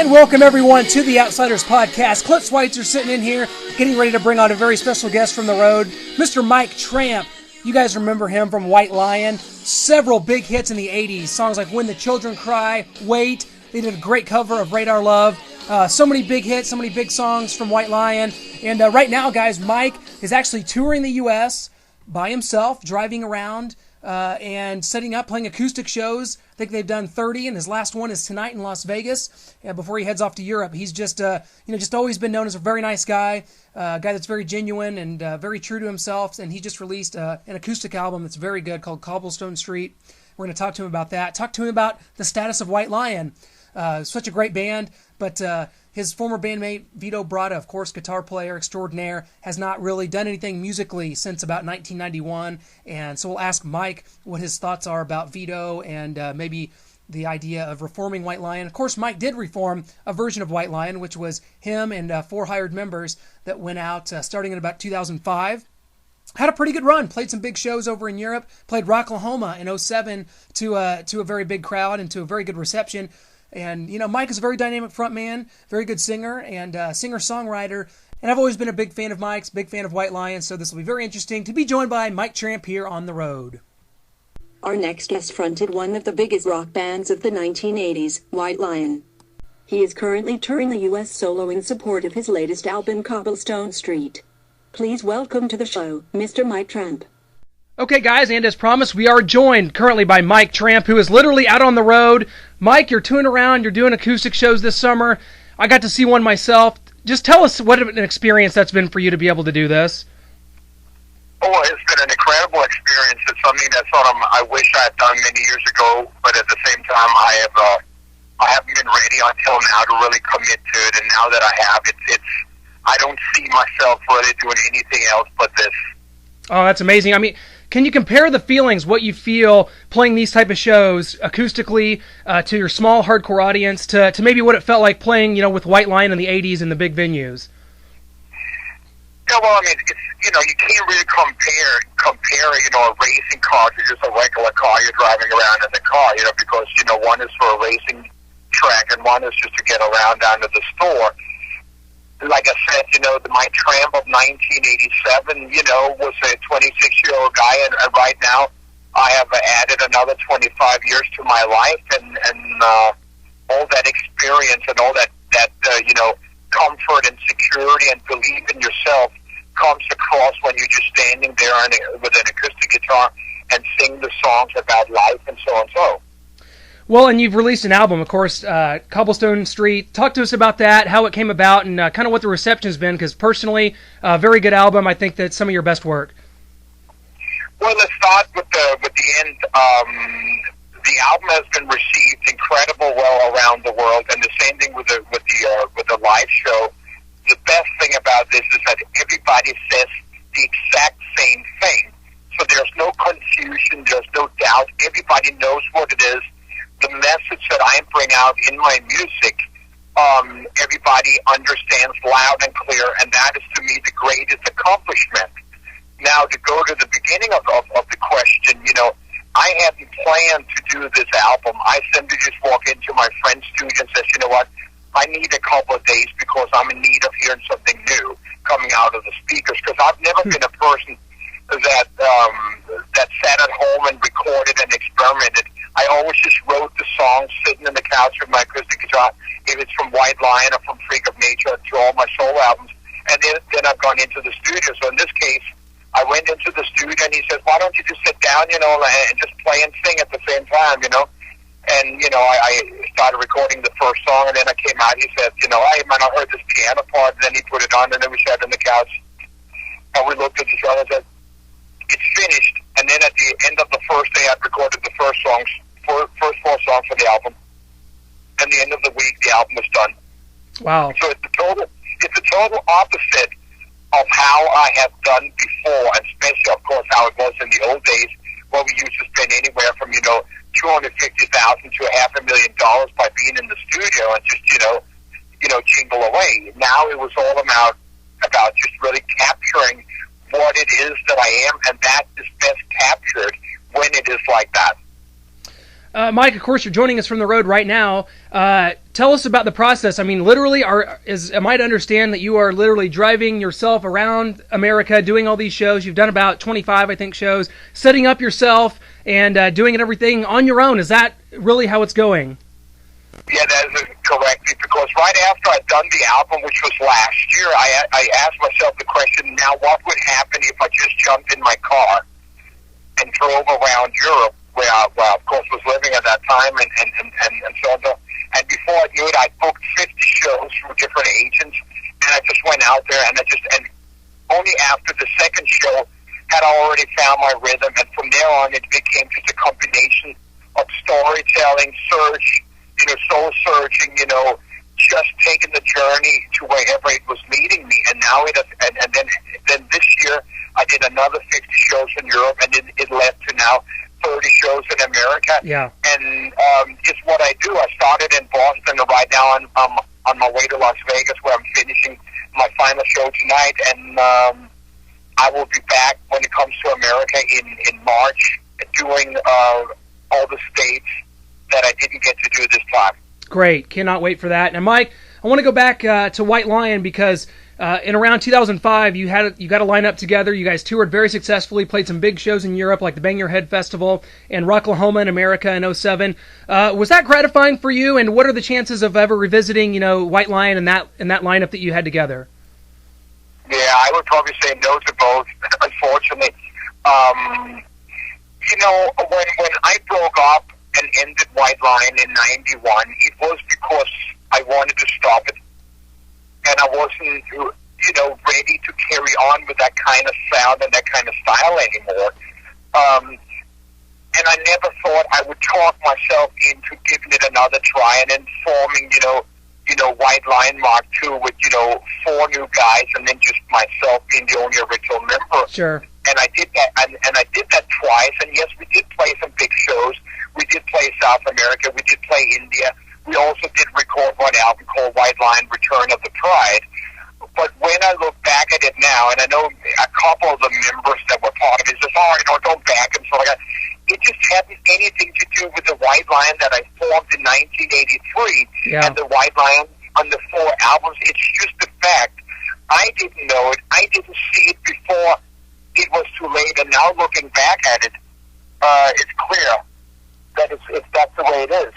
And welcome everyone to the Outsiders Podcast. Cliff Schweitzer sitting in here, getting ready to bring on a very special guest from the road, Mr. Mike Tramp. You guys remember him from White Lion. Several big hits in the 80s. Songs like When the Children Cry, Wait. They did a great cover of Radar Love. So many big hits, so many big songs from White Lion. And right now, guys, Mike is actually touring the U.S. by himself, driving around and setting up, playing acoustic shows. I think they've done 30, and his last one is tonight in Las Vegas before he heads off to Europe. He's just always been known as a very nice guy, a guy that's very genuine and very true to himself. And he just released an acoustic album that's very good called Cobblestone Street. We're going to talk to him about that. Talk to him about the status of White Lion. Such a great band, but his former bandmate Vito Bratta, of course, guitar player extraordinaire, has not really done anything musically since about 1991, and so we'll ask Mike what his thoughts are about Vito and maybe the idea of reforming White Lion. Of course, Mike did reform a version of White Lion, which was him and 4 hired members that went out starting in about 2005. Had a pretty good run, played some big shows over in Europe, played Rocklahoma in 2007 to a very big crowd and to a very good reception. And, Mike is a very dynamic frontman, very good singer and singer-songwriter. And I've always been a big fan of Mike's, big fan of White Lion, so this will be very interesting to be joined by Mike Tramp here on the road. Our next guest fronted one of the biggest rock bands of the 1980s, White Lion. He is currently touring the U.S. solo in support of his latest album, Cobblestone Street. Please welcome to the show, Mr. Mike Tramp. Okay, guys, and as promised, we are joined currently by Mike Tramp, who is literally out on the road. Mike, you're touring around, you're doing acoustic shows this summer. I got to see one myself. Just tell us what an experience that's been for you to be able to do this. Oh, it's been an incredible experience. It's something that I wish I had done many years ago, but at the same time, I haven't been ready until now to really commit to it. And now that I have, I don't see myself really doing anything else but this. Oh, that's amazing. I mean, can you compare the feelings, what you feel playing these type of shows acoustically to your small hardcore audience to maybe what it felt like playing, with White Lion in the 80s in the big venues? Yeah, well, I mean, you can't really compare, a racing car to just a regular car you're driving around in the car, because, one is for a racing track and one is just to get around down to the store. Like I said, the Mike Tramp of 1987, was a 26-year-old guy, and right now I have added another 25 years to my life, and all that experience and all that comfort and security and belief in yourself comes across when you're just standing there with an acoustic guitar and sing the songs about life and so and so. Well, and you've released an album, of course, Cobblestone Street. Talk to us about that, how it came about, and kind of what the reception's been, because personally, a very good album. I think that's some of your best work. Well, let's start with the end. The album has been received incredible well around the world, and the same thing with the live show. The best thing about this is that everybody says the exact same thing. So there's no confusion, there's no doubt. Everybody knows what it is. The message that I bring out in my music, everybody understands loud and clear, and that is to me the greatest accomplishment. Now, to go to the beginning of the question, I hadn't planned to do this album. I simply just walk into my friend's studio and says, you know what, I need a couple of days because I'm in need of hearing something new coming out of the speakers, because I've never been a person that sat at home and recorded and experimented. I always just wrote the songs sitting in the couch with my acoustic guitar, if it's from White Lion or from Freak of Nature to all my solo albums, and then I've gone into the studio. So in this case, I went into the studio and he says, why don't you just sit down, and just play and sing at the same time, And, I started recording the first song, and then I came out, he said, hey, man, I heard this piano part, and then he put it on, and then we sat on the couch, and we looked at each other and said, it's finished. And then at the end of the first day, I'd recorded the first 4 songs for the album. And the end of the week, the album was done. Wow. So it's the total opposite of how I have done before, and especially, of course, how it was in the old days, where we used to spend anywhere from, $250,000 to $500,000 by being in the studio and just, jingle away. Now it was all about just really capturing what it is that I am, and that is best captured when it is like that. Mike, of course, you're joining us from the road right now. Tell us about the process. I mean, literally, am I to understand that you are literally driving yourself around America, doing all these shows? You've done about 25, I think, shows, setting up yourself and doing everything on your own. Is that really how it's going? Yeah, that is correct. Because right after I'd done the album, which was last year, I asked myself the question, now what would happen if I just jumped in my car and drove around Europe, where I, of course, was living at that time, and so on. And before I knew it, I booked 50 shows from different agents, and I just went out there, and only after the second show had I already found my rhythm, and from there on, it became just a combination of storytelling, soul searching, just taking the journey to wherever it was leading me. And now then this year, I did another 50 shows in Europe, and it led to now 30 shows in America. Yeah. And it's what I do. I started in Boston, and right now I'm on my way to Las Vegas, where I'm finishing my final show tonight. And I will be back when it comes to America in March, doing all the states that I didn't get to do this time. Great. Cannot wait for that. And Mike, I want to go back to White Lion because in around 2005, you got a lineup together. You guys toured very successfully, played some big shows in Europe like the Bang Your Head Festival and Rocklahoma in America in 2007. Was that gratifying for you? And what are the chances of ever revisiting, White Lion and that lineup that you had together? Yeah, I would probably say no to both, unfortunately. When I broke up and ended White Lion in 91, it was because I wanted to stop it. And I wasn't, ready to carry on with that kind of sound and that kind of style anymore. And I never thought I would talk myself into giving it another try and then forming, White Lion Mark II with, 4 new guys and then just myself being the only original member. Sure. And I did that, and I did that twice. And yes, we did play some big shows. We did play South America. We did play India. We also did record one album called White Lion: Return of the Pride. But when I look back at it now, and I know a couple of the members that were part of it says, don't back and stuff like that. It just hadn't anything to do with the White Lion that I formed in 1983 and the White Lion on the 4 albums. It's just the fact I didn't know it. I didn't see it before it was too late. And now looking back at it, it's clear that that's the way it is.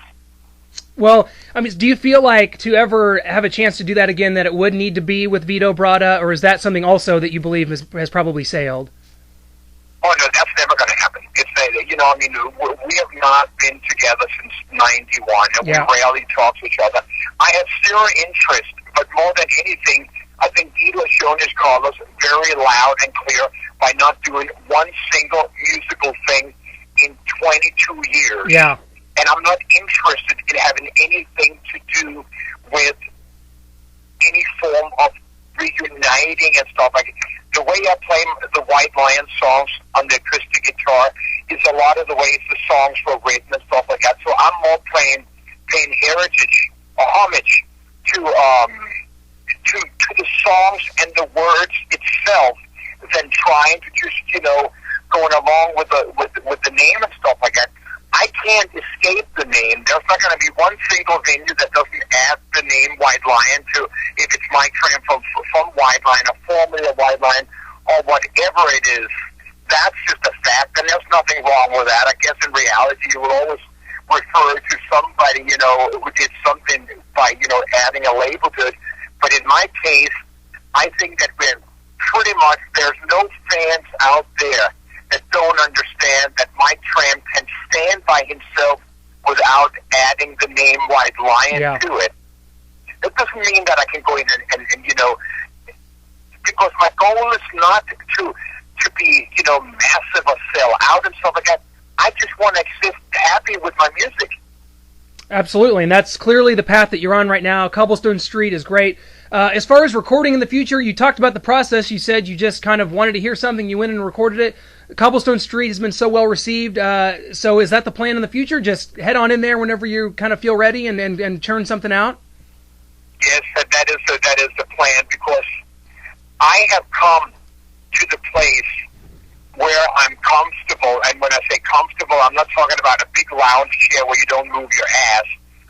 Well, I mean, do you feel like to ever have a chance to do that again, that it would need to be with Vito Bratta, or is that something also that you believe has probably sailed? Oh, no, that's never going to happen. It's, we have not been together since 91, and we rarely talk to each other. I have zero interest, but more than anything, I think Vito has shown his colors very loud and clear by not doing one single musical thing in 22 years. Yeah. And I'm not interested in having anything to do with any form of reuniting and stuff like that. The way I play the White Lion songs on the acoustic guitar is a lot of the ways the songs were written and stuff like that. So I'm more paying heritage or homage to the songs and the words itself than trying to just going along with the name and stuff like that. I can't escape the name. There's not going to be one single venue that doesn't add the name White Lion to, if it's Mike Tramp from White Lion, or formerly of White Lion, or whatever it is. That's just a fact, and there's nothing wrong with that. I guess in reality, you will always refer to somebody, who did something by, adding a label to it. But in my case, I think that there's no fans out there that don't understand that Mike Tramp can stand by himself without adding the name White Lion to it. It doesn't mean that I can go in and because my goal is not to be, massive or sell out and stuff like that. I just want to exist happy with my music. Absolutely, and that's clearly the path that you're on right now. Cobblestone Street is great. As far as recording in the future, you talked about the process. You said you just kind of wanted to hear something, you went and recorded it. Cobblestone Street has been so well received. So is that the plan in the future? Just head on in there whenever you kind of feel ready and churn something out? Yes, that is the plan, because I have come to the place where I'm comfortable. And when I say comfortable, I'm not talking about a big lounge chair where you don't move your ass.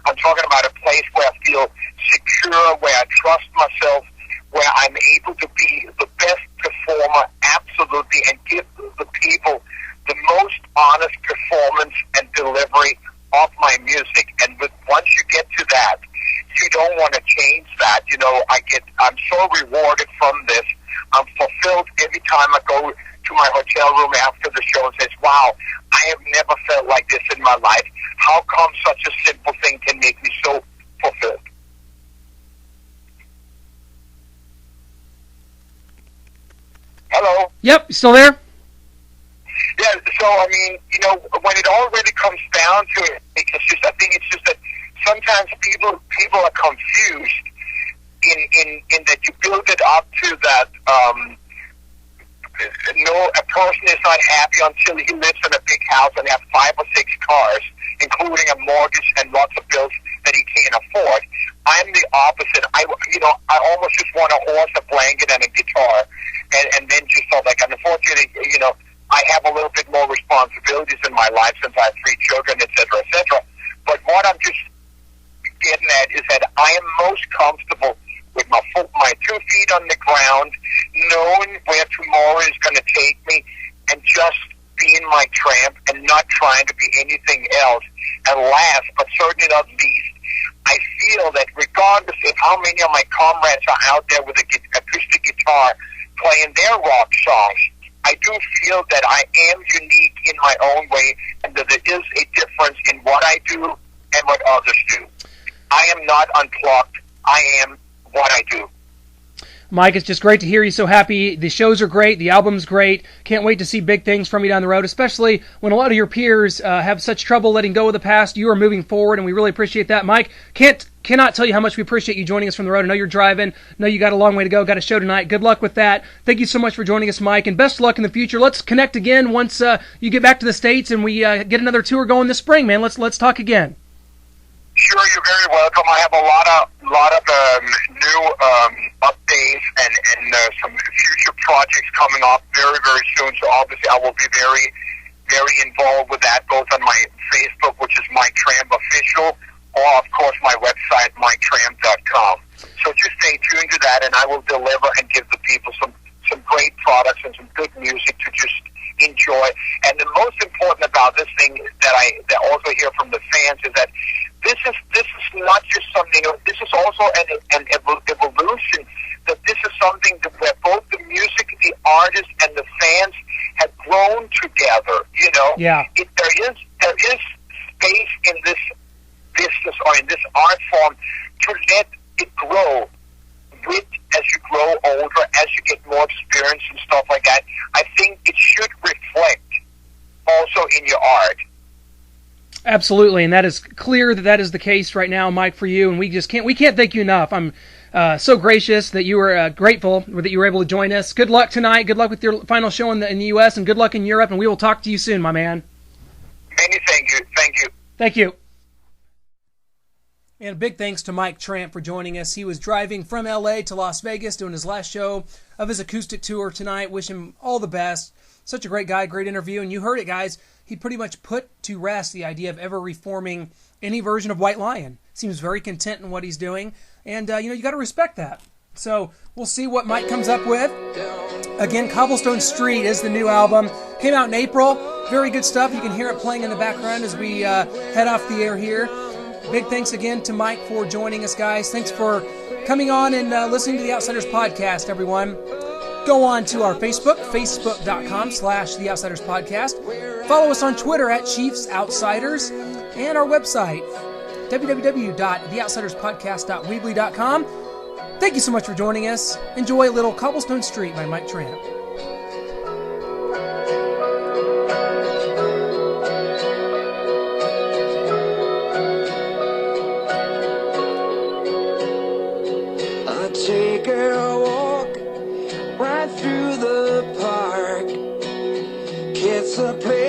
I'm talking about a place where I feel secure, where I trust myself, where I'm able to be the best performer, absolutely, and give the people the most honest performance and delivery of my music. And once you get to that, you don't want to change that. You know, I'm so rewarded from this. I'm fulfilled every time I go to my hotel room after the show and says, wow, I have never felt like this in my life. How come such a simple thing can make me so fulfilled? Hello? Yep, you still there? Yeah, so, I mean, you know, when it all really comes down to it, I think it's just that sometimes people are confused in that you build it up to that, a person is not happy until he lives in a big house and has 5 or 6 cars, including a mortgage and lots of bills that he can't afford. I'm the opposite. I almost just want a horse, a blanket, and a guitar, and then just all that. And unfortunately, you know, I have a little bit more responsibilities in my life since I have 3 children, et cetera, et cetera. But what I'm just getting at is that I am most comfortable with my 2 feet on the ground, knowing where tomorrow is going to take me, and just being my Tramp and not trying to be anything else. And last, but certainly not least, I feel that regardless of how many of my comrades are out there with an acoustic guitar playing their rock songs, I do feel that I am unique in my own way, and that there is a difference in what I do and what others do. I am not unplugged. I am what I do. Mike, it's just great to hear you so happy. The shows are great. The album's great. Can't wait to see big things from you down the road, especially when a lot of your peers have such trouble letting go of the past. You are moving forward, and we really appreciate that. Mike, cannot tell you how much we appreciate you joining us from the road. I know you're driving. I know you got a long way to go. Got a show tonight. Good luck with that. Thank you so much for joining us, Mike, and best of luck in the future. Let's connect again once you get back to the States and we get another tour going this spring, man. Let's talk again. Sure, you're very welcome. I have a lot of new updates and some future projects coming up very, very soon. So obviously, I will be very, very involved with that, both on my Facebook, which is Mike Tramp Official, or of course my website, MikeTramp.com. So just stay tuned to that, and I will deliver and give the people some great products and some good music to just enjoy. And the most important about this thing that I also hear from the fans is that this is not just something. This is also an evolution. That this is something that where both the music, the artist, and the fans have grown together. You know, yeah. There is space in this business or in this art form to let it grow. As you grow older, as you get more experience and stuff like that, I think it should reflect also in your art. Absolutely, and that is clear that is the case right now, Mike, for you, and we can't thank you enough. I'm so gracious that you were grateful that you were able to join us. Good luck tonight. Good luck with your final show in the U.S., and good luck in Europe, and we will talk to you soon, my man. Many thank you. Thank you. And a big thanks to Mike Tramp for joining us. He was driving from L.A. to Las Vegas doing his last show of his acoustic tour tonight. Wish him all the best. Such a great guy, great interview. And you heard it, guys. He pretty much put to rest the idea of ever reforming any version of White Lion. Seems very content in what he's doing. And, you got to respect that. So we'll see what Mike comes up with. Again, Cobblestone Street is the new album. Came out in April. Very good stuff. You can hear it playing in the background as we head off the air here. Big thanks again to Mike for joining us, guys. Thanks for coming on and listening to the Outsiders Podcast, everyone. Go on to our Facebook, facebook.com/The Outsiders Podcast. Follow us on Twitter at Chiefs Outsiders, and our website, www.theoutsiderspodcast.weebly.com. Thank you so much for joining us. Enjoy a little Cobblestone Street by Mike Tramp. Take a walk right through the park. It's a place